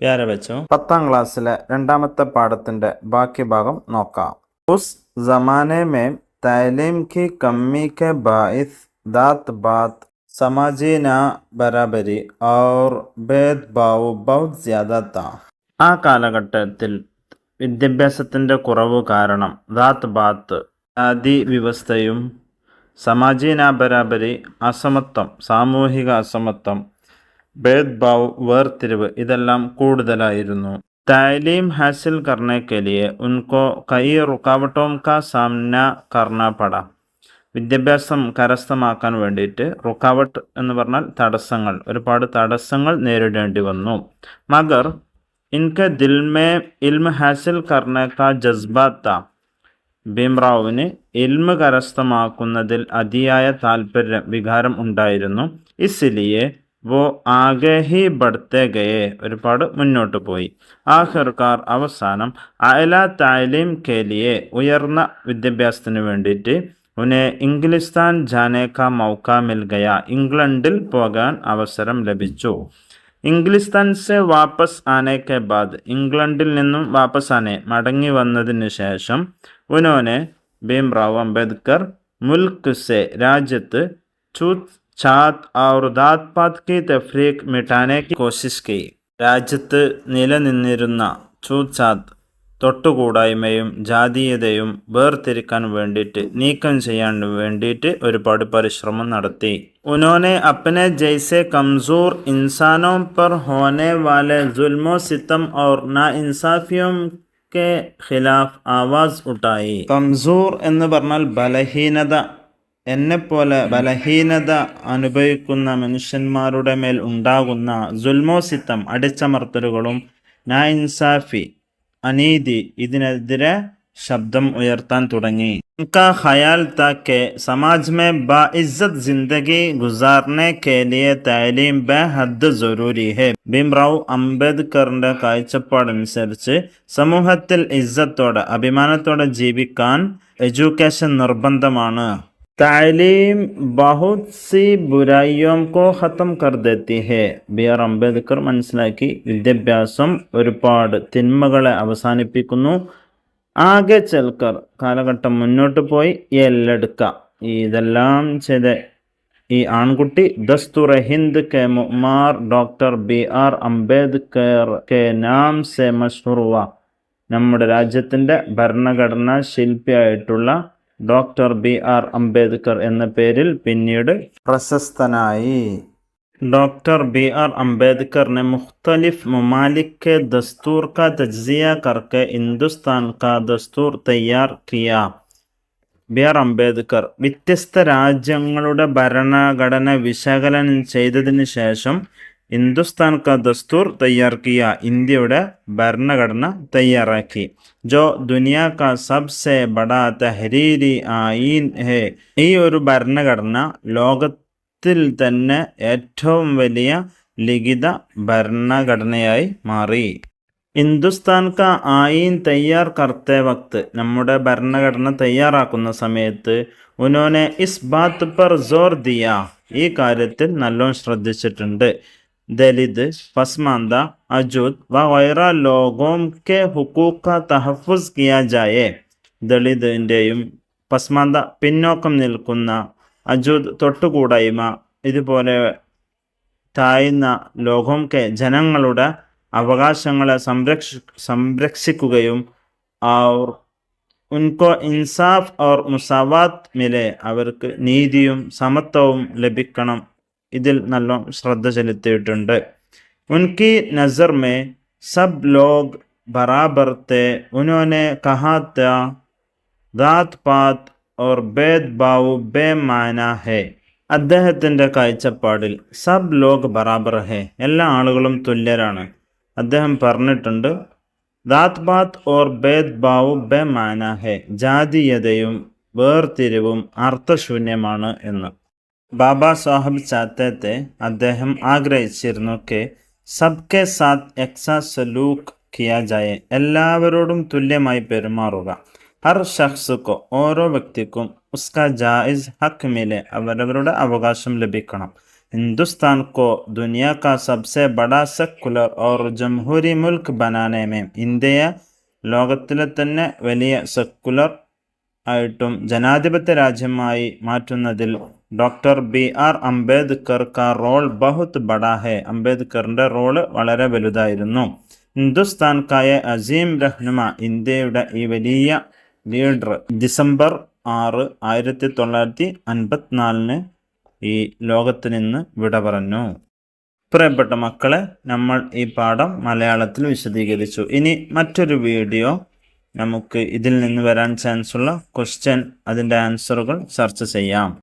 പ്യാരെ ബച്ചോ 10ാം ക്ലാസ്സിലെ രണ്ടാമത്തെ പാഠത്തിന്റെ ബാക്കി ഭാഗം നോക്കാം. ഉസ് ജമാനെ में तालीम की कमी के बाइस दात बात समाजी ना बराबरी और भेदभाव बहुत ज्यादा था. ആ കാലഘട്ടത്തിൽ വിദ്യാഭ്യാസത്തിന്റെ കുറവ് കാരണം ദാത്ത് ബാത്ത് ജാതി വ്യവസ്ഥയും സമാജീന ബരാബരി അസമത്വം സാമൂഹിക അസമത്വം भेदभाव വേർതിരിവ് ഇതെല്ലാം കൂടുതലായിരുന്നു. तालीम हासिल करने के लिए उनको कई रुकावटों का सामना करना पड़ा. വിദ്യാഭ്യാസം കരസ്ഥമാക്കാൻ വേണ്ടിയിട്ട് റുക്കാവട്ട് എന്ന് പറഞ്ഞാൽ തടസ്സങ്ങൾ, ഒരുപാട് തടസ്സങ്ങൾ നേരിടേണ്ടി വന്നു. മഗർ ഇൻകെ ദിൽ മേ ഇൽമ ഹാസിൽ കർനെ കാ ജസ്ബ താ. ഭീംറാവുവിന് ഇൽമ കരസ്ഥമാക്കുന്നതിൽ അതിയായ താല്പര്യം വികാരം ഉണ്ടായിരുന്നു. ഇസ്ലിയെ വോ ആകെ ഹി ബഡ്ത്തെ ഗയെ, ഒരുപാട് മുന്നോട്ട് പോയി. ആഖിർക്കാർ അവസാനം അയല താലീം കേലിയെ ഉയർന്ന വിദ്യാഭ്യാസത്തിന് വേണ്ടിയിട്ട് ഉന്നെ ഇംഗ്ലിസ്ഥാൻ ജാനെ കാ മൗക്ക മിൽ ഗയ, ഇംഗ്ലണ്ടിൽ പോകാൻ അവസരം ലഭിച്ചു. ഇംഗ്ലിസ്ഥാൻ സെ വാപ്പസ് ആനെ കെ ബാദ്, ഇംഗ്ലണ്ടിൽ നിന്നും വാപ്പസ് ആനെ മടങ്ങി വന്നതിന് ശേഷം ഉനോനെ ഭീംറാവ് അംബേദ്കർ മുൽക്ക് സെ രാജ്യത്ത് ചൂത് छात और दात पात की तफरीक मिटाने की कोशिश की. രാജ്യത്ത് നിലനിന്നിരുന്ന ചൂച്ചാത്ത് തൊട്ടുകൂടായ്മയും ജാതീയതയും വേർതിരിക്കാൻ വേണ്ടിയിട്ട് നീക്കം ചെയ്യാൻ വേണ്ടിയിട്ട് ഒരുപാട് പരിശ്രമം നടത്തി. ഉനോനെ അപ്നെ ജൈസെ കംസോർ ഇൻസാനോ पर होने वाले जुल्मो सितम और नाइंसाफियों के खिलाफ ആവാസ് ഉഠായി. കംസൂർ എന്ന് പറഞ്ഞാൽ ബലഹീനത, എന്നെപ്പോലെ ബലഹീനത അനുഭവിക്കുന്ന മനുഷ്യന്മാരുടെ മേൽ ഉണ്ടാകുന്ന ജുൽമോസിത്തം അടിച്ചമർത്തലുകളും നാഇൻസാഫി അനീതി ഇതിനെതിരെ ശബ്ദം ഉയർത്താൻ തുടങ്ങി. उनका ख्याल था कि समाज में बाइज्जत जिंदगी गुजारने के लिए तालीम बेहद जरूरी है. ഭീംറാവ് അംബേദ്കറിന്റെ കാഴ്ചപ്പാടനുസരിച്ച് സമൂഹത്തിൽ ഇസ്സത്തോടെ അഭിമാനത്തോടെ ജീവിക്കാൻ എഡ്യൂക്കേഷൻ നിർബന്ധമാണ്. तालीम बहुत सी बुराइयों को ख़त्म कर देती है. ബി.ആർ. അംബേദ്കർ മനസ്സിലാക്കി വിദ്യാഭ്യാസം ഒരുപാട് തിന്മകളെ അവസാനിപ്പിക്കുന്നു. ആകെ ചൽക്കർ, കാലഘട്ടം മുന്നോട്ട് പോയി എല്ലെടുക്ക, ഇതെല്ലാം ചെയ്ത ഈ ആൺകുട്ടി ദസ്തുർ ഹിന്ദ് കെ മുഅ്മാർ ഡോക്ടർ ബി.ആർ. അംബേദ്കർ കെ നാം സെ മഷ്ഹൂർ ഹുവ, നമ്മുടെ രാജ്യത്തിൻ്റെ ഭരണഘടനാ ശില്പിയായിട്ടുള്ള ഡോക്ടർ ബി.ആർ. അംബേദ്കർ എന്ന പേരിൽ പിന്നീട് പ്രശസ്തനായി. Doctor B R. अम्बेडकर ने मुख्तलिफ ममालिक के दस्तूर का तज्जिया करके हिंदुस्तान का दस्तूर तैयार किया. ബി.ആർ. അംബേദ്കർ വ്യത്യസ്ത രാജ്യങ്ങളുടെ ഭരണഘടന വിശകലനം ചെയ്തതിന് ശേഷം ഹിന്ദുസ്ഥാൻ കാ ദസ്തൂർ തയ്യാർ കിയ, ഇന്ത്യയുടെ ഭരണഘടന തയ്യാറാക്കി. ജോ ദുനിയ കാ സബ്സെ ബഡാ തഹരീരി ആയിൻ ഹെ, ഈ ഒരു ഭരണഘടന ലോകത്തിൽ തന്നെ ഏറ്റവും വലിയ ലിഖിത ഭരണഘടനയായി മാറി. ഹിന്ദുസ്ഥാൻ കാ ആയിൻ തയ്യാർ കർത്തേ വക്ത്, നമ്മുടെ ഭരണഘടന തയ്യാറാക്കുന്ന സമയത്ത് ഉനോനെ ഇസ് ബാത്ത് പർ ജോർ ദിയ, ഈ കാര്യത്തിൽ നല്ലോണം ശ്രദ്ധിച്ചിട്ടുണ്ട്. दलित, पसमानदा, अजूत व वगैरह लोगों के हुकूक का तहफ़्फ़ुज़ किया जाए. ദളിതിൻ്റെയും പസ്മാന്ത പിന്നോക്കം നിൽക്കുന്ന, അജൂദ് തൊട്ടുകൂടായ്മ, ഇതുപോലെ താഴ്ന്ന ലോകം കെ ജനങ്ങളുടെ അവകാശങ്ങളെ സംരക്ഷിക്കുകയും और उनको ഇൻസാഫ് और മുസാവാത്ത് മിലെ, അവർക്ക് നീതിയും സമത്വവും ലഭിക്കണം, ഇതിൽ നല്ല ശ്രദ്ധ ചെലുത്തിയിട്ടുണ്ട്. ഉൻകി നസർ മേ സബ് ലോഗ് ബറാബർ തെ, ഉനോനെ കഹാ താ ദാത് പാത് ഓർ ഭേദ് ഭാവ് ബേമാന ഹെ, അദ്ദേഹത്തിൻ്റെ കാഴ്ചപ്പാടിൽ സബ് ലോഗ് ബറാബർ ഹെ, എല്ലാ ആളുകളും തുല്യരാണ്. അദ്ദേഹം പറഞ്ഞിട്ടുണ്ട് ദാത് പാത് ഓർ ഭേദ് ഭാവ് ബേമാന ഹെ, ജാതീയതയും വേർതിരിവും അർത്ഥശൂന്യമാണ് എന്ന്. ബാബാ സാഹബ് ചാഹത്തെ തെ, അദ്ദേഹം ആഗ്രഹിച്ചിരുന്നു കെ സബ്കെ സാത്ത് എക്സാ സലൂക്ക് കിയാ ജായെ, എല്ലാവരോടും തുല്യമായി പെരുമാറുക. ഹർ ഷഖ്സുക്കോ, ഓരോ വ്യക്തിക്കും ഉസ്കാ ജായിസ് ഹക്ക് മിലെ, അവരവരുടെ അവകാശം ലഭിക്കണം. हिंदुस्तान को दुनिया का सबसे बड़ा सेक्युलर और जमहूरी मुल्क बनाने में ഇന്ത്യയെ ലോകത്തിലെ തന്നെ വലിയ സെക്കുലർ ആയിട്ടും ജനാധിപത്യ രാജ്യമായി മാറ്റുന്നതിൽ ഡോക്ടർ BR അംബേദ്കർ കാ റോൾ ബഹുത് ബഡാ ഹെ. അംബേദ്കറിന്റെ റോള് വളരെ വലുതായിരുന്നു. ഹിന്ദുസ്ഥാൻ കായ അസീം രഹ്നുമ, ഇന്ത്യയുടെ ഈ വലിയ ലീഡർ ഡിസംബർ 6, 1954 ഈ ലോകത്ത് നിന്ന് വിട പറഞ്ഞു. പ്രിയപ്പെട്ട മക്കളെ, നമ്മൾ ഈ പാഠം മലയാളത്തിൽ വിശദീകരിച്ചു. ഇനി മറ്റൊരു വീഡിയോ നമുക്ക് ഇതിൽ നിന്ന് വരാൻ ചാൻസുള്ള ക്വസ്റ്റ്യൻ, അതിൻ്റെ ആൻസറുകൾ ചർച്ച ചെയ്യാം.